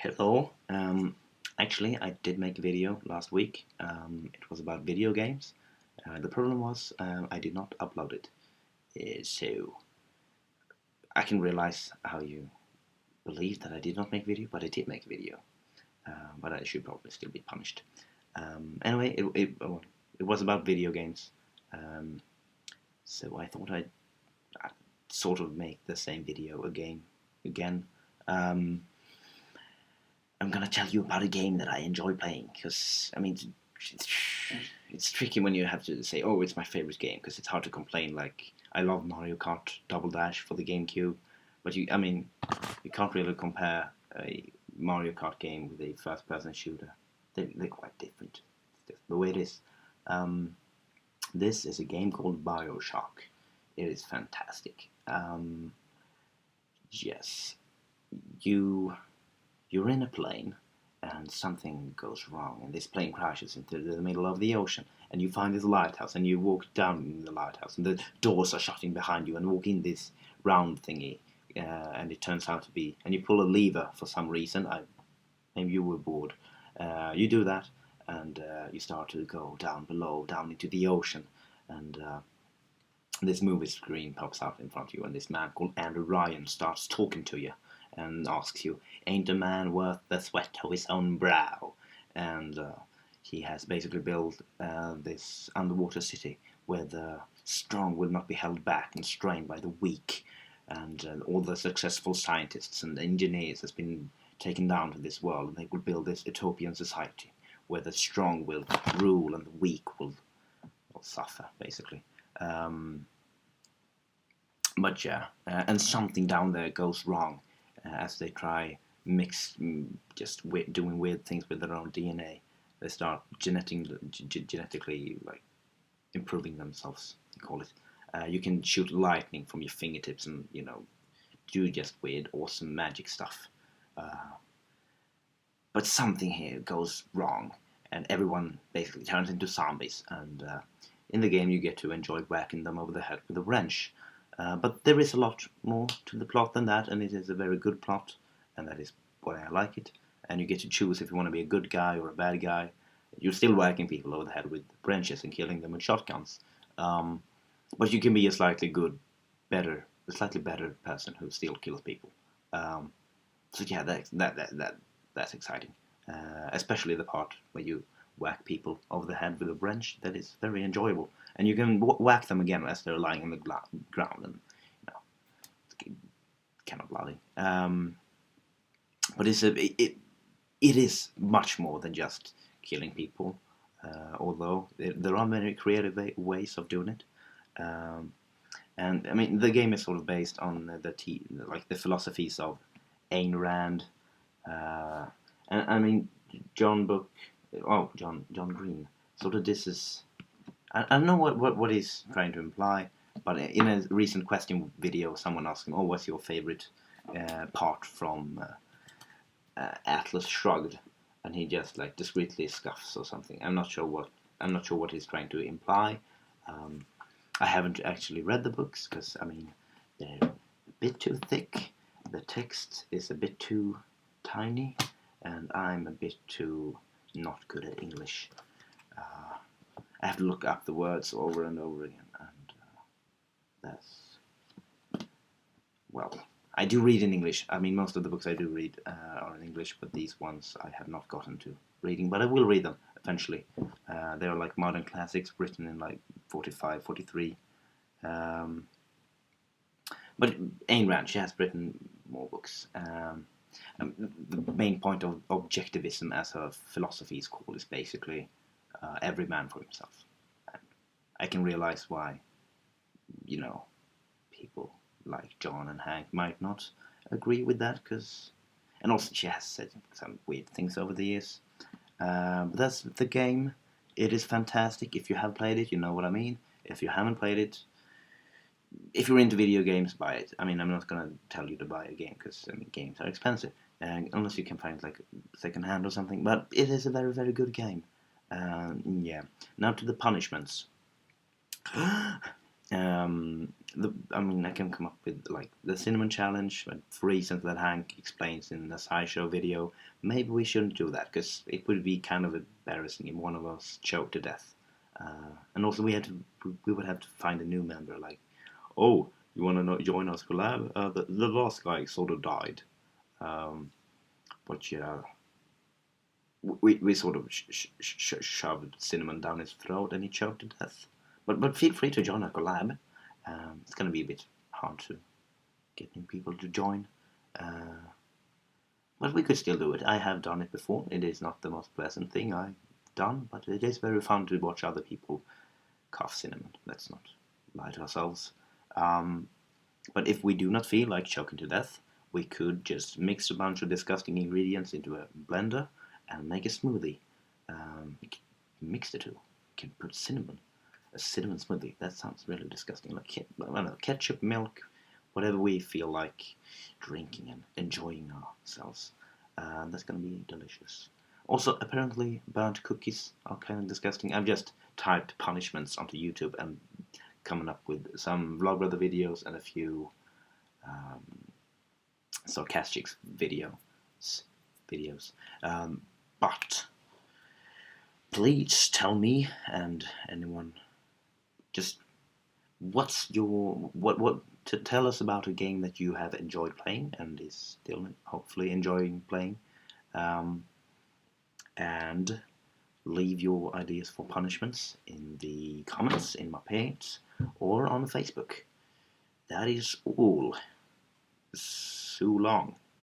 Hello. Actually, I did make a video last week. It was about video games. The problem was I did not upload it. So I can realize how you believe that I did not make video, but I did make a video. But I should probably still be punished. Anyway, it was about video games. Um, so I thought I'd sort of make the same video again. Um, I'm gonna tell you about a game that I enjoy playing because it's, it's tricky when you have to say, "Oh, it's my favorite game," because it's hard to complain. Like I love Mario Kart Double Dash for the GameCube, but you can't really compare a Mario Kart game with a first-person shooter. They're quite different. It's just the way it is. Um, this is a game called BioShock. It is fantastic. Yes, you you're in a plane and something goes wrong and this plane crashes into the middle of the ocean and you find this lighthouse and you walk down in the lighthouse and the doors are shutting behind you and walk in this round thingy and it turns out to be and you pull a lever for some reason. Maybe you were bored. You do that and you start to go down below, down into the ocean, and this movie screen pops up in front of you, and this man called Andrew Ryan starts talking to you and asks you, "Ain't a man worth the sweat of his own brow?" And he has basically built this underwater city where the strong will not be held back and strained by the weak. And all the successful scientists and engineers has been taken down to this world, and they will build this utopian society where the strong will rule and the weak will suffer, basically. Um, but yeah, and something down there goes wrong as they try mix just doing weird things with their own DNA. They start genetically like improving themselves. They call it. You can shoot lightning from your fingertips and do just weird, awesome magic stuff. Uh, but something here goes wrong, and everyone basically turns into zombies. And in the game, you get to enjoy whacking them over the head with a wrench. But there is a lot more to the plot than that, and it is a very good plot, and that is why I like it. And you get to choose if you want to be a good guy or a bad guy. You're still whacking people over the head with wrenches and killing them with shotguns. Um, but you can be a slightly better person who still kills people. Um, so yeah, that's exciting. Especially the part where you whack people over the head with a wrench. That is very enjoyable, and you can whack them again as they're lying on the ground, and it's kind of bloody. But it is much more than just killing people. Although there are many creative ways of doing it. Um, and I mean, the game is sort of based on the philosophies of Ayn Rand, uh, and I mean John Green. Sort of this is I don't know what he's trying to imply, but in a recent question video, someone asked him, "Oh, what's your favorite part from Atlas Shrugged?" And he just like discreetly scoffs or something. I'm not sure what he's trying to imply. Um, I haven't actually read the books because they're a bit too thick. The text is a bit too tiny, and I'm a bit too not good at English. Uh, I have to look up the words over and over again, and that's well. I do read in English. I mean, most of the books I do read are in English, but these ones I have not gotten to reading. But I will read them eventually. They are like modern classics written in like 45, 43. Um, but Ayn Rand, she has written more books. The main point of objectivism, as her philosophy is called, is basically every man for himself. And I can realize why, people like John and Hank might not agree with that, and also she has said some weird things over the years. But that's the game. It is fantastic. If you have played it, you know what I mean. If you haven't played it, if you're into video games, buy it. I mean, I'm not gonna tell you to buy a game because games are expensive, unless you can find it like second hand or something. But it is a very very good game. Yeah. Now to the punishments. I mean, I can come up with like the cinnamon challenge, but for reasons that Hank explains in the SciShow video. Maybe we shouldn't do that because it would be kind of embarrassing if one of us choked to death. And also, we would have to find a new member. Like, oh, you want to join us collab? The last guy sort of died, but yeah, we sort of shoved cinnamon down his throat and he choked to death. But feel free to join our collab. It's going to be a bit hard to get new people to join. But we could still do it. I have done it before. It is not the most pleasant thing I've done, but it is very fun to watch other people cough cinnamon. Let's not lie to ourselves. But if we do not feel like choking to death, we could just mix a bunch of disgusting ingredients into a blender and make a smoothie. We can mix the two. We can put a cinnamon smoothie. That sounds really disgusting. Like, I don't know, ketchup, milk, whatever we feel like drinking and enjoying ourselves. That's going to be delicious. Also, apparently, burnt cookies are kind of disgusting. I've just typed punishments onto YouTube and coming up with some Vlogbrother videos and a few sarcastic videos. But please tell me and anyone just what's your what to tell us about a game that you have enjoyed playing and is still hopefully enjoying playing, and leave your ideas for punishments in the comments in my page or on Facebook. That is all. So long.